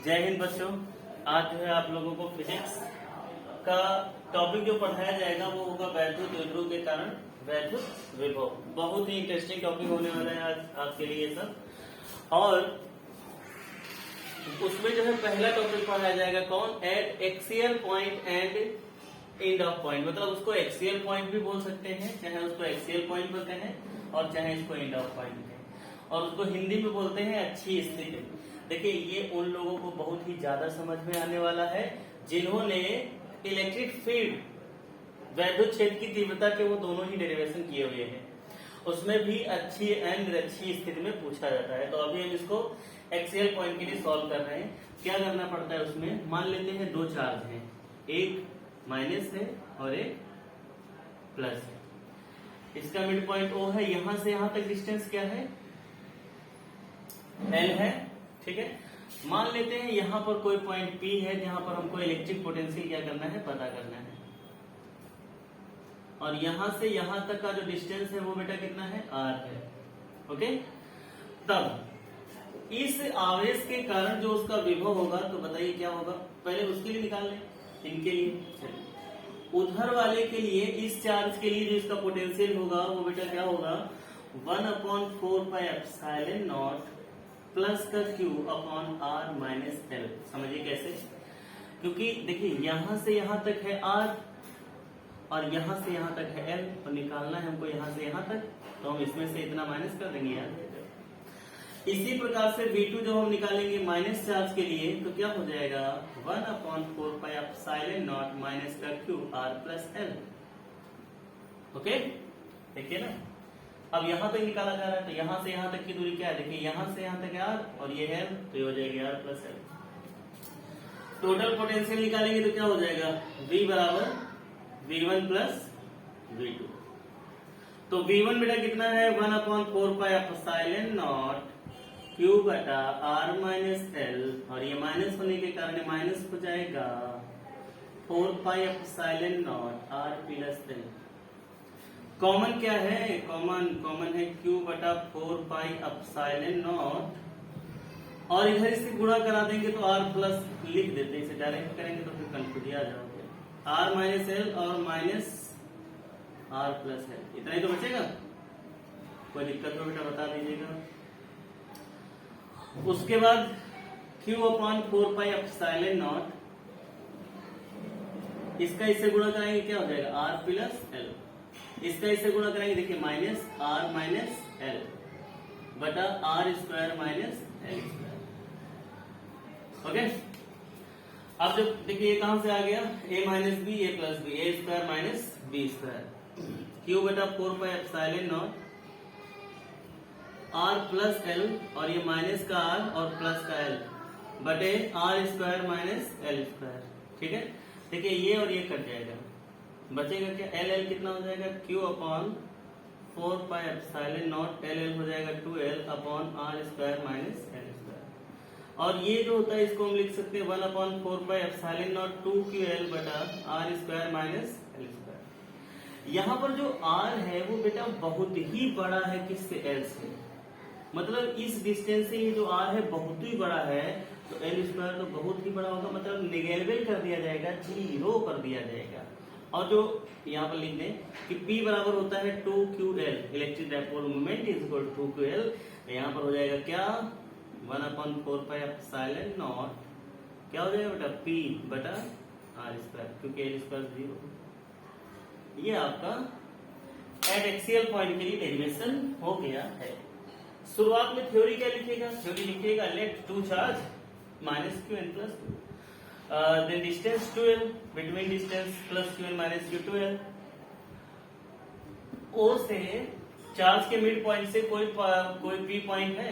जय हिंद बच्चों। आज जो है आप लोगों को फिजिक्स का टॉपिक जो पढ़ाया जाएगा वो होगा वैद्युत विभव के कारण वैद्युत विभव। बहुत ही इंटरेस्टिंग टॉपिक होने वाला है आज आपके लिए सब। और उसमें जो है पहला टॉपिक पढ़ाया जाएगा कौन, eight axial point and end of point. मतलब उसको एक्सियल पॉइंट भी बोल सकते हैं, चाहे उसको एक्सियल पॉइंट बोलते हैं और चाहे इसको एंड ऑफ पॉइंट कहें, और उसको हिंदी में बोलते हैं अच्छी स्थिति। देखिए ये उन लोगों को बहुत ही ज्यादा समझ में आने वाला है जिन्होंने इलेक्ट्रिक फील्ड वैद्युत क्षेत्र की तीव्रता के वो दोनों ही डेरिवेशन किए हुए हैं। उसमें भी अच्छी एंड अच्छी स्थिति में पूछा जाता है। तो अभी हम इसको एक्सियल पॉइंट के लिए सॉल्व कर रहे हैं। क्या करना पड़ता है उसमें, मान लेते हैं दो चार्ज हैं, एक माइनस है और एक प्लस है। इसका मिड पॉइंट O है, यहां से यहां तक डिस्टेंस क्या है, L है। ठीक है, मान लेते हैं यहां पर कोई पॉइंट P है जहां पर हमको इलेक्ट्रिक पोटेंशियल क्या करना है, पता करना है। और यहां से यहां तक का जो डिस्टेंस है वो बेटा कितना है, R है। ओके, तब इस आवेश के कारण जो उसका विभव होगा, तो बताइए क्या होगा, पहले उसके लिए निकाल लें, इनके लिए। उधर वाले के लिए, इस चार्ज के लिए जो इसका पोटेंशियल होगा वो बेटा क्या होगा, 1/4πε0 प्लस का Q upon R minus L। समझिए कैसे, क्योंकि देखिए यहां से यहां तक है R और यहां से यहां तक है L, और निकालना है हमको यहां से यहां तक, तो हम इसमें से इतना माइनस कर देंगे यार। इसी प्रकार से V2 जब हम निकालेंगे माइनस चार्ज के लिए, तो क्या हो जाएगा, 1/4πε0 माइनस का Q R plus L। Okay, देखिए ना, अब यहां तक निकाला जा रहा है, तो यहां से यहां तक की दूरी क्या है, देखिए यहां से यहां तक R और ये है, तो ये हो जाएगी R plus L। Total potential निकालेंगे तो क्या हो जाएगा, V बराबर V1 प्लस V2। तो V1 बेटा कितना है, 1/4πε0 Q बटा R माइनस L, और ये माइनस होने के कारण माइनस हो जाएगा 4πε0 R प्लस L। कॉमन क्या है, कॉमन है Q बटा 4πε0, और इधर इससे गुणा करा देंगे तो R प्लस लिख देते हैं, इसे डायरेक्ट करेंगे तो फिर कंफ्यूज आ जाओगे। R माइनस L और माइनस R प्लस L, इतना ही तो बचेगा। कोई दिक्कत हो बेटा बता दीजिएगा। उसके बाद Q अपॉन 4πε0, इसका इससे गुणा कराएंगे क्या हो जाएगा, R प्लस L। इसका इससे गुणा कराएंगे, देखिए माइनस R माइनस L बटा R square minus L square. Okay, अब जब देखिए ये कहां से आ गया, A minus B A plus B, A square minus B square, Q बटा 4πε0 R प्लस L, और ये माइनस का R और प्लस का L बटे R square minus L square. ठीक है, देखिए ये और ये कट जाएगा, बचेगा क्या, L कितना हो जाएगा, Q अपॉन 4πε0 L हो जाएगा 2L upon R square minus L square. और ये जो होता है इसको हम लिख सकते हैं 1/4πε0 2QL बटा R square minus L square. यहाँ पर जो R है वो बेटा बहुत ही बड़ा है, किससे, L से। मतलब इस डिस्टेंस से ये जो R है बहुत ही बड़ा है, तो L स्क्वायर तो बहुत ही बड़ा होगा, मतलब निगेटिव कर दिया जाएगा, 0 कर दिया जाएगा। और जो यहाँ पर लिख दें कि P बराबर होता है 2QL, electric dipole moment is equal to 2QL। यहाँ पर हो जाएगा क्या, 1/4πε0 क्या हो जाएगा बेटा, P बटा R स्क्वायर, क्योंकि L स्क्वायर 0। ये आपका एट एक्सियल पॉइंट के लिए डेरिवेशन हो गया है। शुरुआत में थ्योरी क्या लिखिएगा, थ्योरी लिखिएगा, let two charge minus Q and plus Q, then distance 2L, between distance plus QL minus Q 2L। O से चार्ज के मिड पॉइंट से कोई P पॉइंट है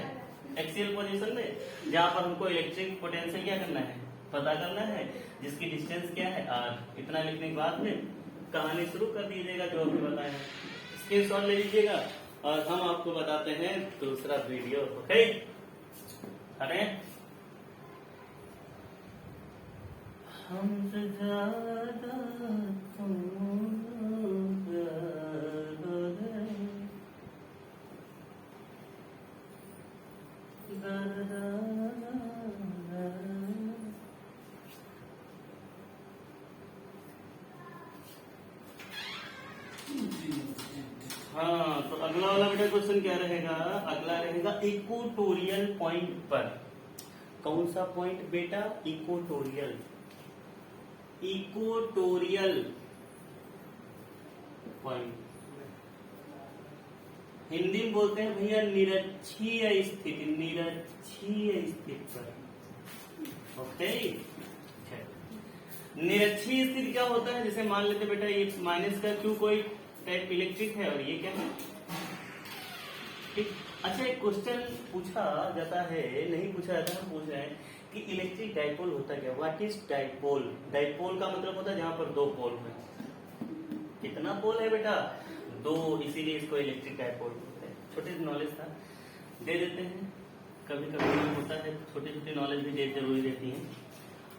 एक्सियल पोजीशन में, जहां पर हमको इलेक्ट्रिक पोटेंशियल क्या करना है, पता करना है, जिसकी डिस्टेंस क्या है, R। इतना लिखने के बाद में कहानी शुरू कर दीजिएगा जो अभी बताया। स्क्रीनशॉट ले लीजिएगा और हम आपको बताते हैं दूसरा वीडियो। ओके, अरे हमसे ज्यादा तुम अगला वाला बेटा क्वेश्चन क्या रहेगा, अगला रहेगा इक्वेटोरियल पॉइंट पर। कौन सा पॉइंट बेटा, इक्वेटोरियल, इक्वेटोरियल पॉइंट हिंदी में बोलते हैं भैया निरक्षीय स्थिति, निरक्षीय स्थिति पर। ओके, निरक्षीय स्थिति क्या होता है, जैसे मान लेते बेटा ये माइनस का क्यू कोई टाइप इलेक्ट्रिक है और ये क्या है, ठीक। अच्छा, एक क्वेश्चन पूछा जाता है, नहीं पूछा जाता है, पूछ रहे हैं कि इलेक्ट्रिक डाइपोल होता क्या, व्हाट इज डाइपोल। डाइपोल का मतलब होता है जहां पर दो पोल है। कितना पोल है बेटा, दो, इसीलिए इसको इलेक्ट्रिक डाइपोल बोलते हैं। छोटी सी नॉलेज था, दे देते हैं, कभी कभी होता है, छोटी छोटी नॉलेज भी जरूरी रहती है।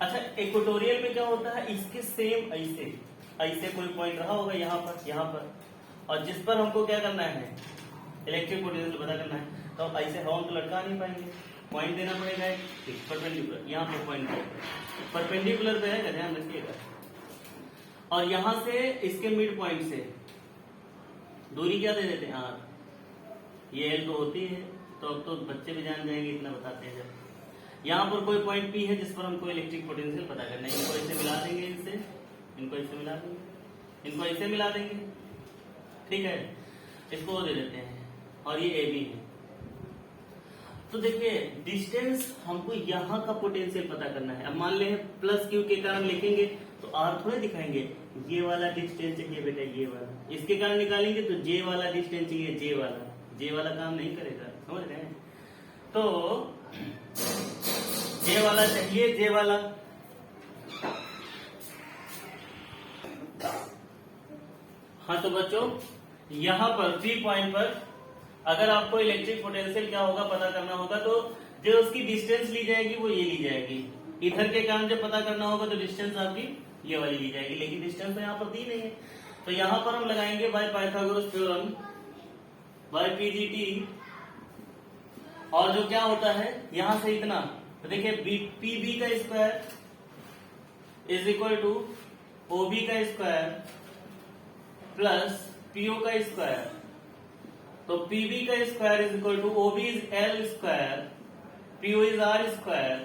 अच्छा, इक्वेटोरियल में क्या होता है, इसके सेम ऐसे ऐसे कोई पॉइंट रहा होगा यहाँ पर, और जिस पर हमको क्या करना है, इलेक्ट्रिक पोटेंशियल पता करना है, तो ऐसे हम तो लटका नहीं पाएंगे, पॉइंट देना पड़ेगा एक परपेंडिकुलर। यहाँ पर पॉइंट परपेंडिकुलर पे है, ध्यान रखिएगा। और यहां से इसके मिड पॉइंट से दूरी क्या दे देते हैं, आर। ये एल तो होती है, तो अब तो बच्चे भी जान जाएंगे, इतना बताते हैं। जब यहाँ पर कोई पॉइंट पी है जिस पर हमको इलेक्ट्रिक पोटेंशियल पता करना है, इनको ऐसे मिला देंगे, इनसे इनको ऐसे मिला देंगे, इनको ऐसे मिला देंगे, ठीक है। इसको दे देते हैं, और ये ए बी है। तो देखिए डिस्टेंस हमको यहाँ का पोटेंशियल पता करना है। अब मान ले प्लस क्यू के कारण लिखेंगे तो आर थोड़े दिखाएंगे, ये वाला डिस्टेंस चाहिए बेटा, ये वाला। इसके कारण निकालेंगे तो जे वाला डिस्टेंस चाहिए, जे वाला काम नहीं करेगा, समझ रहे हैं। तो जे वाला चाहिए, जे वाला। हाँ तो बच्चों यहाँ पर जी पॉइंट पर अगर आपको इलेक्ट्रिक पोटेंशियल क्या होगा पता करना होगा, तो जो उसकी डिस्टेंस ली जाएगी वो ये ली जाएगी। इधर के कारण जब पता करना होगा तो डिस्टेंस आपकी ये वाली ली जाएगी, लेकिन डिस्टेंस तो यहाँ पर दी नहीं है। तो यहाँ पर हम लगाएंगे by Pythagoras theorem, by PGT. और जो क्या होता है यहां से इतना, तो देखिए पी बी का square is equal to O B का स्क्वायर प्लस पीओ का स्क्वायर। तो पीबी का square is equal to OB is L square, PO is R square.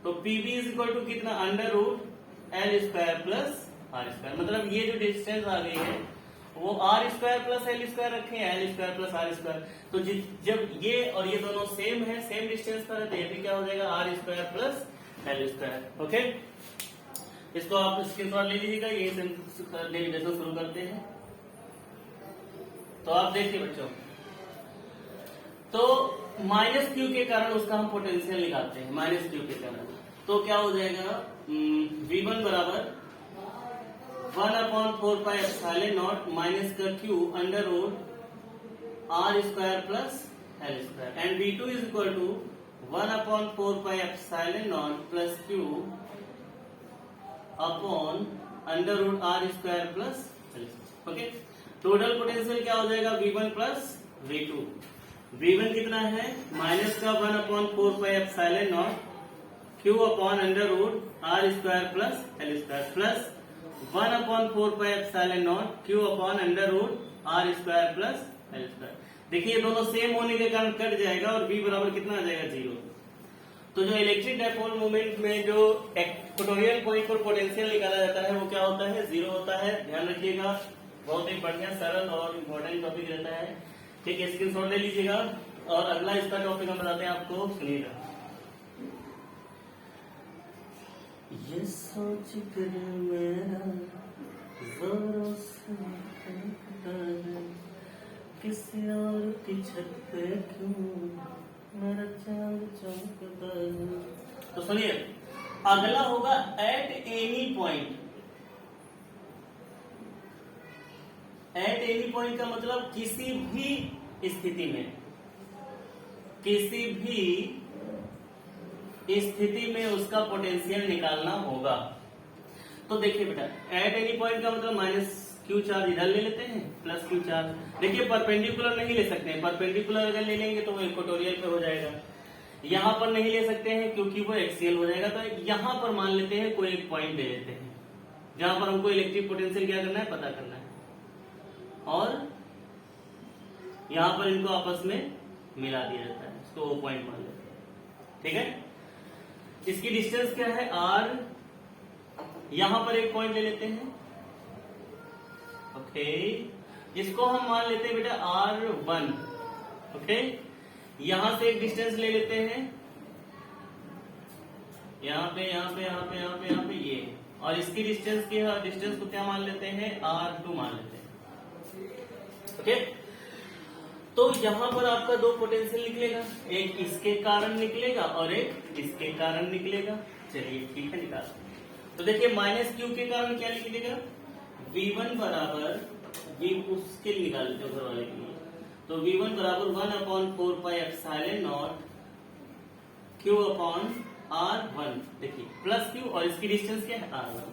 तो पीबी इज इक्वल टू कितना, under root L square plus R square. मतलब ये जो distance आ गई है वो R square plus L square रखे हैं, L square plus R square. तो जब ये और ये दोनों सेम है, सेम डिस्टेंस पर है, तो ये भी क्या हो जाएगा, R square plus L square. Okay, इसको आप स्क्रीनशॉट ले लीजिएगा। ये डेरिवेशन शुरू करते हैं। तो आप देखिए बच्चों, तो माइनस क्यू के कारण उसका हम पोटेंशियल निकालते हैं, माइनस क्यू के कारण। तो क्या हो जाएगा, V1 बराबर 1/4πε0 माइनस का Q under root R square plus L square, and V2 is equal to 1/4πε0 plus Q upon under root R square plus L square. Okay, total potential क्या हो जाएगा, V1 प्लस V2। V1 कितना है, minus का 1/4πε0 Q upon under root R square plus L square plus 1/4πε0 Q upon under root R square plus L square. देखिए दोनों same होने के कारण कट जाएगा और V बराबर कितना आ जाएगा, 0। तो जो इलेक्ट्रिक डाइपोल मोमेंट में जो इक्वेटोरियल पॉइंट पर पोटेंशियल निकाला जाता है वो क्या होता है, 0 होता है। ध्यान रखिएगा, बहुत ही बढ़िया सरल और इम्पोर्टेंट टॉपिक रहता है। ठीक है, स्क्रीनशॉट ले लीजिएगा। और अगला इसका टॉपिक हम बताते हैं आपको, सुनिएगा। ये सोच कर मेरा जोरों से किसी और की छत पे क्यों मेरा चांद चमकता है। तो सुनिए, अगला होगा at any point. At any point का मतलब किसी भी स्थिति में, किसी भी स्थिति में उसका पोटेंशियल निकालना होगा। तो देखिए बेटा, एट एनी पॉइंट का मतलब माइनस क्यू चार्ज इधर ले लेते हैं, प्लस क्यू चार्ज। देखिए परपेंडिकुलर नहीं ले सकते हैं, परपेंडिकुलर अगर ले लेंगे तो वो इक्वेटोरियल पे हो जाएगा। यहां पर नहीं ले सकते हैं क्योंकि वो एक्सियल हो जाएगा। तो यहां पर मान लेते हैं कोई एक पॉइंट ले लेते हैं जहां पर हमको इलेक्ट्रिक पोटेंशियल क्या करना है, पता करना है। और यहाँ पर इनको आपस में मिला दिया जाता है, इसको O पॉइंट मान लेते हैं। ठीक है, इसकी डिस्टेंस क्या है R, यहां पर एक पॉइंट ले लेते हैं। ओके, इसको हम मान लेते हैं बेटा R1। ओके, यहां से एक डिस्टेंस ले लेते हैं, यहाँ पे ये, और इसकी डिस्टेंस को क्या मान लेते हैं, R2 मान लेते हैं। ओके, तो यहां पर आपका दो पोटेंशियल निकलेगा, एक इसके कारण निकलेगा और एक इसके कारण निकलेगा। चलिए ठीक है, निकाल। तो देखिए माइनस क्यू के कारण क्या निकलेगा, V1 बराबर उसके लिए निकाल लेते घर वाले के लिए, तो V1 बराबर 1/4πε0 Q/R1। देखिए प्लस Q और इसकी डिस्टेंस क्या है R1।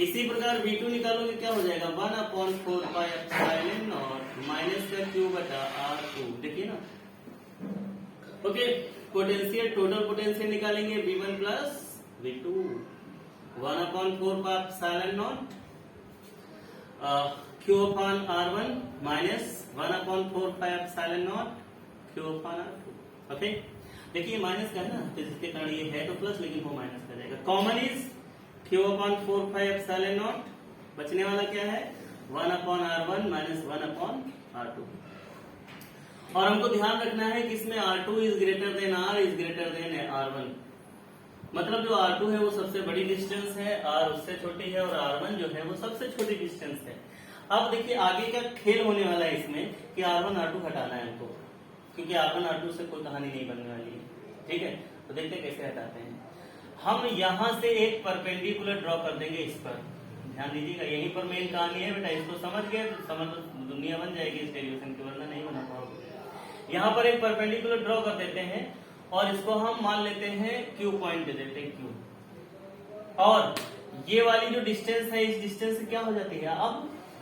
इसी प्रकार V2 निकालोगे क्या हो जाएगा 1/4πε0 माइनस का Q/R2। देखिए ना। ओके, पोटेंशियल, टोटल पोटेंशियल निकालेंगे V1 plus V2, 1/4πε0 Q/R1 minus 1/4πε0 Q/R2। Okay, देखिए माइनस का है ना, तो जिसके कारण ये है तो प्लस, लेकिन वो माइनस का जाएगा। कॉमन इज Q/4πε0, बचने वाला क्या है 1/R1 माइनस 1/R2। और हमको ध्यान रखना है कि इसमें R2 is greater than R is greater than R1, मतलब जो R2 है वो सबसे बड़ी डिस्टेंस है, R उससे छोटी है, और R1 जो है वो सबसे छोटी डिस्टेंस है। अब देखिए आगे का खेल होने वाला है इसमें कि R1 R2 हटाना है हमको, क्योंकि R1 R2 से कोई कहानी नहीं बनने वाली है। ठीक है, तो देखते हैं कैसे हटाते हैं। हम यहां से एक परपेंडिकुलर ड्रॉ कर देंगे इस पर, ध्यान दीजिएगा, यहीं पर मेन कहानी है बेटा। इसको समझ गए तो समझ दुनिया बन जाएगी इस डेरिवेशन की, वरना नहीं बना पाओगे। यहाँ पर एक परपेंडिकुलर ड्रॉ कर देते हैं और इसको हम मान लेते हैं Q पॉइंट दे देते हैं Q, और ये वाली जो डिस्टेंस है इस डिस्टेंस से क्या हो जाती है, अब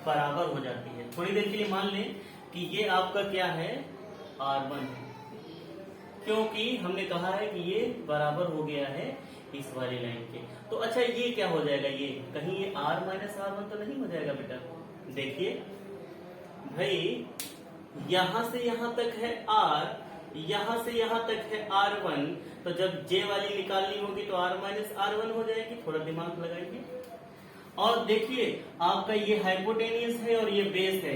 बराबर हो जाती है। थोड़ी देर के लिए मान लें कि ये आपका क्या है R1 है, क्योंकि हमने कहा है कि ये बराबर हो गया है इस वाली लाइन के। तो अच्छा ये क्या हो जाएगा, ये कहीं ये R माइनस R1 तो नहीं हो जाएगा बेटा। देखिए भाई, यहां से यहां तक है R, यहां से यहां तक है R1, तो जब J वाली निकालनी होगी तो R माइनस R1 हो जाएगी। थोड़ा दिमाग लगाइए और देखिए आपका ये हाइपोटेनियस है और ये बेस है।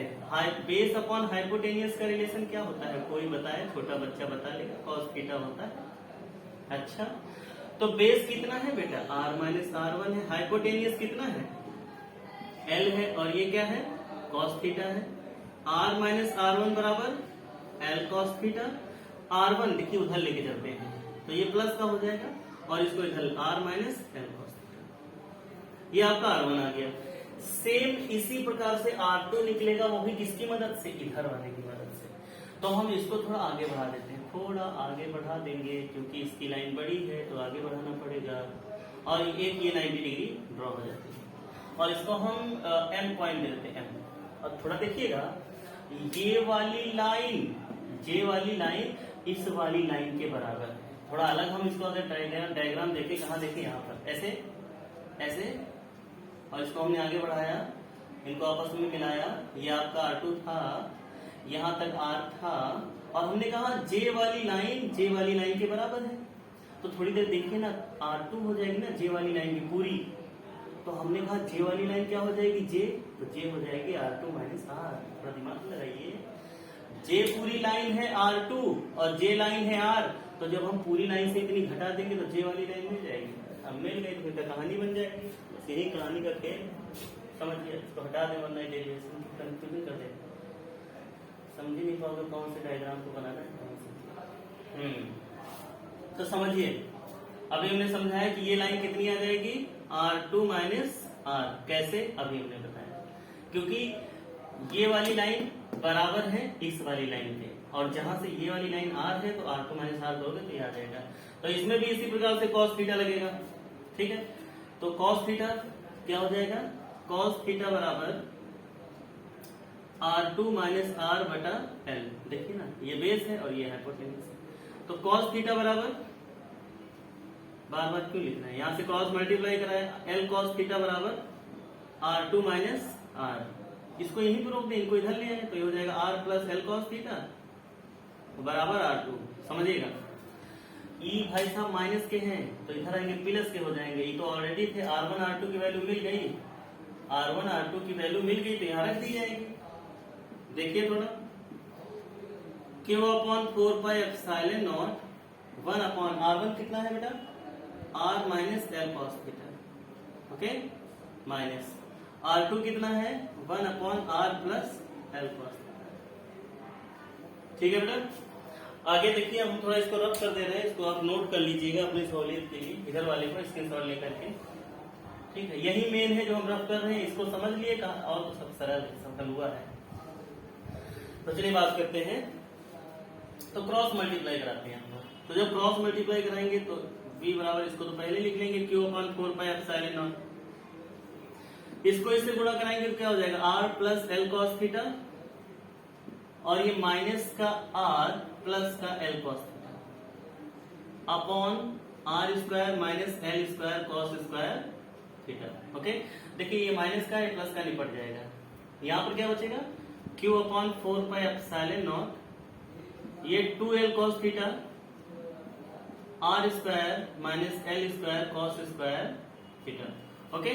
बेस अपॉन हाइपोटेनियस का रिलेशन क्या होता है, कोई बताए, छोटा बच्चा बता लेगा, cos थीटा होता है। अच्छा, तो बेस कितना है बेटा R माइनस R1 है, हाइपोटेनियस कितना है L है, और ये क्या है cos थीटा है। R माइनस R1 बराबर L cos थीटा। R1 देखिए उधर लेके चलते हैं तो ये प्लस का हो जाएगा, और इसको इधर R minus L cos theta, ये आपका R1 आ गया। सेम इसी प्रकार से R2 निकलेगा, वो भी किसकी मदद से, इधर वाले की मदद से। तो हम इसको थोड़ा आगे बढ़ा देते हैं, थोड़ा आगे बढ़ा देंगे, क्योंकि इसकी लाइन बड़ी है तो आगे बढ़ाना पड़ेगा, और एक ये 90 डिग्री ड्रॉ हो जाती है, और इसको हम M पॉइंट दे देते हैं M। और थोड़ा देखिएगा ये वाली लाइन, J वाली लाइन इस वाली लाइन के बराबर है। थोड़ा अलग हम इसको अगर डायग्राम देखें, कहाँ देखें, यहाँ पर ऐसे ऐसे, और इसको हमने आगे बढ़ाया, इनको आपस में मिलाया, ये आपका R2 था, यहाँ तक R था, और हमने कहा J वाली लाइन के बराबर है। तो थोड़ी देर देखिए ना, R2 हो जाएगी ना J वाली लाइन की पूरी, तो हमने कहा J वाली लाइन क्या हो जाएगी J, तो J हो जाएगी R2 माइनस R। थोड़ा दिमाग लगाइए, J पूरी लाइन है R2 और J लाइन है R, तो जब हम पूरी लाइन से इतनी घटा देंगे तो J वाली लाइन मिल जाएगी। अब मिल गई तो फिर कहानी बन जाएगी। बस यही कहानी का खेल, समझिए, इसको हटा दें वरना डेरिवेशन कंफ्यूजन कर दे, समझ ही नहीं पाओगे कौन से डायग्राम को बनाना है कौन से। तो समझिए, अभी हमने समझाया कि ये लाइन कितनी आ जाएगी R2 माइनस R। कैसे, अभी हमने बताया, क्योंकि ये वाली लाइन बराबर है इस वाली लाइन के, और जहां से ये वाली लाइन R है तो R2 माइनस R दोगे तो ये आ जाएगा। तो इसमें भी इसी प्रकार से cos थीटा लगेगा। ठीक है, तो cos थीटा क्या हो जाएगा, cos थीटा बराबर R2 माइनस R बटा L। देखिए ना, ये बेस है और ये हाइपोटेन्यूज है, तो cos थीटा बराबर, बार बार क्यों लिखना है, यहां से क्रॉस मल्टीप्लाई कराया, L cos थीटा बराबर R2 माइनस R। इसको यहीं पर रोक दें, इनको इधर ले आए तो ये हो जाएगा R plus L cos theta बराबर R2, समझिएगा। ई भाई साहब माइनस के हैं तो इधर आएंगे प्लस के हो जाएंगे, ये तो ऑलरेडी थे, R1 R2 की वैल्यू मिल गई, R1 R2 की वैल्यू मिल गई तो यहाँ रख दी जाएगी। देखिए थोड़ा, Q upon 4 pi epsilon not 1 upon R1 कितना है बेटा, R minus L cos theta, okay, minus R2 कितना है 1 upon R plus L cos theta. ठीक है बेटा, आगे देखिए हम थोड़ा इसको रब कर दे रहे हैं, इसको आप नोट कर लीजिएगा अपनी सहूलियत के लिए, इधर वाले को स्क्रीनशॉट लेकर के। ठीक है, यही मेन है जो हम रब कर रहे हैं, इसको समझ लिए और तो सब सरल है, सब हलवा है। तो चलिए बात करते हैं, तो क्रॉस मल्टीप्लाई कराते हैं हम। तो जब क्रॉस मल्टीप्लाई कराएंगे तो v बराबर, इसको तो पहले लिख लेंगे Q upon 4 pi epsilon not, इसको इससे गुणा कराएंगे तो क्या हो जाएगा R plus L cos theta, और ये माइनस का R प्लस का L cos theta upon R square minus L square cos square theta. Okay, देखिए ये माइनस का है, प्लस का निपट जाएगा, यहाँ पर क्या बचेगा Q upon 4 pi epsilon not, ये 2L cos theta R square minus L square cos square theta. Okay,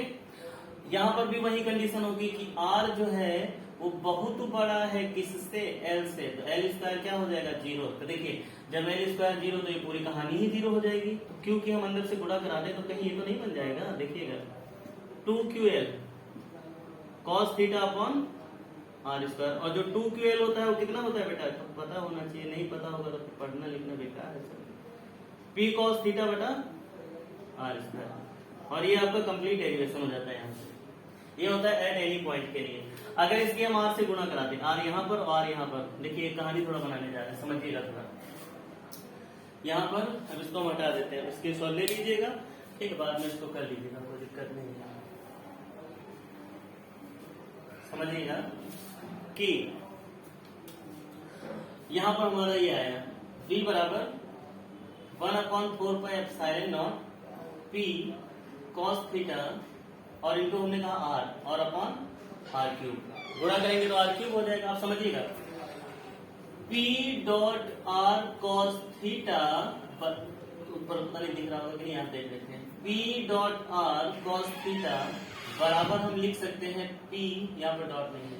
यहाँ पर भी वही कंडीशन होगी कि R जो है वो बहुत बड़ा है किससे, L से, तो L स्क्वायर क्या हो जाएगा 0। तो देखिए जब L स्क्वायर 0 तो ये पूरी कहानी ही 0 हो जाएगी, तो क्योंकि हम अंदर से गुणा करा दें तो कहीं ये तो नहीं बन जाएगा। देखिएगा 2QL cos theta upon R square, और जो 2QL होता है वो कितना होता है बेटा, तो पता होना चाहिए, नहीं पता होगा तो पढ़ना लिखना बेकार है सर। P cos थीटा बटा R स्क्वायर, और ये आपका कंप्लीट डेरिवेशन हो जाता है यहाँ से। ये होता है एट एनी पॉइंट के लिए। अगर इसकी हम R से गुणा कराते हैं, R यहाँ पर और R यहाँ पर, देखिए कहानी थोड़ा बनाने जा रहे हैं, समझिएगा थोड़ा। यहाँ पर अब इसको हम हटा देते हैं, इसके सॉल्व ले लीजिएगा, ठीक है, बाद में इसको कर लीजिएगा, कोई दिक्कत नहीं है। समझिएगा कि यहाँ पर हमारा ये आया V बराबर 1 upon 4 pi epsilon not P cos theta, और इनको हमने कहा R, और अपॉन R क्यूब, गुणा करेंगे तो R क्यूब हो जाएगा। आप समझिएगा P dot R cos theta, ऊपर पता नहीं दिख रहा होगा कि नहीं, आप देख लेते हैं, P dot R cos theta बराबर हम लिख सकते हैं P, यहाँ पर डॉट नहीं है,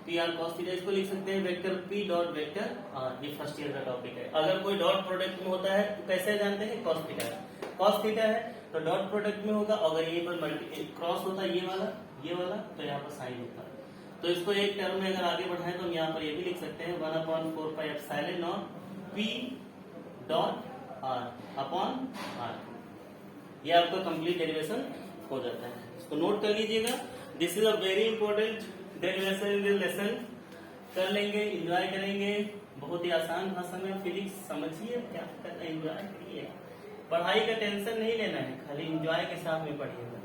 P R cos थीटा, इसको लिख सकते हैं vector P dot vector R। ये फर्स्ट ईयर का टॉपिक है। अगर कोई डॉट प्रोडक्ट में होता है तो कैसे जानते हैं, cos थीटा है, cos थीटा है तो डॉट प्रोडक्ट में होगा, अगर ये पर क्रॉस होता है ये वाला तो यहाँ पर साइन होता है। तो इसको एक टर्म में अगर आगे बढ़ाएं तो हम यहाँ पर ये भी लिख सकते हैं 1 upon 4 pi epsilon not P dot R upon R। ये आपका कंप्लीट डेरिवेशन हो जाता है, इसको नोट कर लीजिएगा। This is a very important derivation in this lesson, कर लेंगे, एंजॉय करेंगे, बहुत ही आसान भाषा में फिजिक्स समझिए, क्या करना है एंजॉय करिए, पढ़ाई का टेंशन नहीं लेना है, खाली एंजॉय के साथ में पढ़िएगा।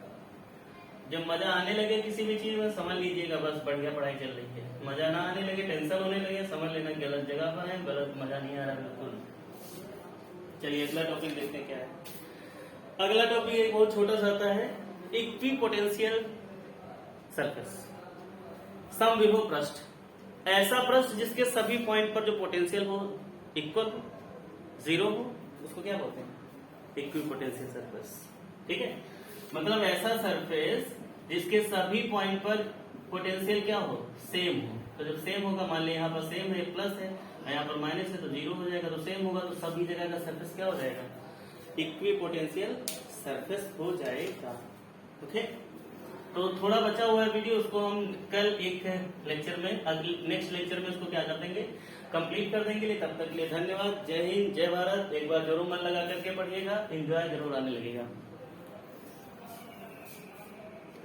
जब मजा आने लगे किसी भी चीज में समझ लीजिएगा बस बढ़िया पढ़ाई चल रही है, मजा ना आने लगे, टेंशन होने लगे, समझ लेना गलत जगह पर है, गलत मजा नहीं आ रहा बिल्कुल। चलिए अगला टॉपिक देखते हैं क्या है। अगला टॉपिक एक बहुत छोटा सा आता है, इक्विपोटेंशियल सरफेस, समविभव पृष्ठ, ऐसा पृष्ठ जिसके सभी पॉइंट पर जो पोटेंशियल हो इक्वल हो, जीरो हो, उसको क्या बोलते हैं, इक्विपोटेंशियल सरफेस। ठीक है, मतलब ऐसा सरफेस जिसके सभी पॉइंट पर पोटेंशियल क्या हो, सेम हो। तो जब सेम होगा, मान लिया यहाँ पर सेम है, प्लस है, यहाँ पर माइनस है तो जीरो हो जाएगा, तो सेम होगा तो सभी जगह का सरफेस क्या हो जाएगा, इक्विपोटेंशियल सरफेस हो जाएगा। ओके, तो थोड़ा बचा हुआ है वीडियो, उसको हम कल एक लेक्चर में, नेक्स्ट लेक्चर में उसको क्या कर देंगे, कंप्लीट कर देंगे। तब तक के लिए धन्यवाद, जय हिंद, जय भारत। एक बार जरूर मन लगा करके पढ़िएगा, एंजॉय जरूर आने लगेगा।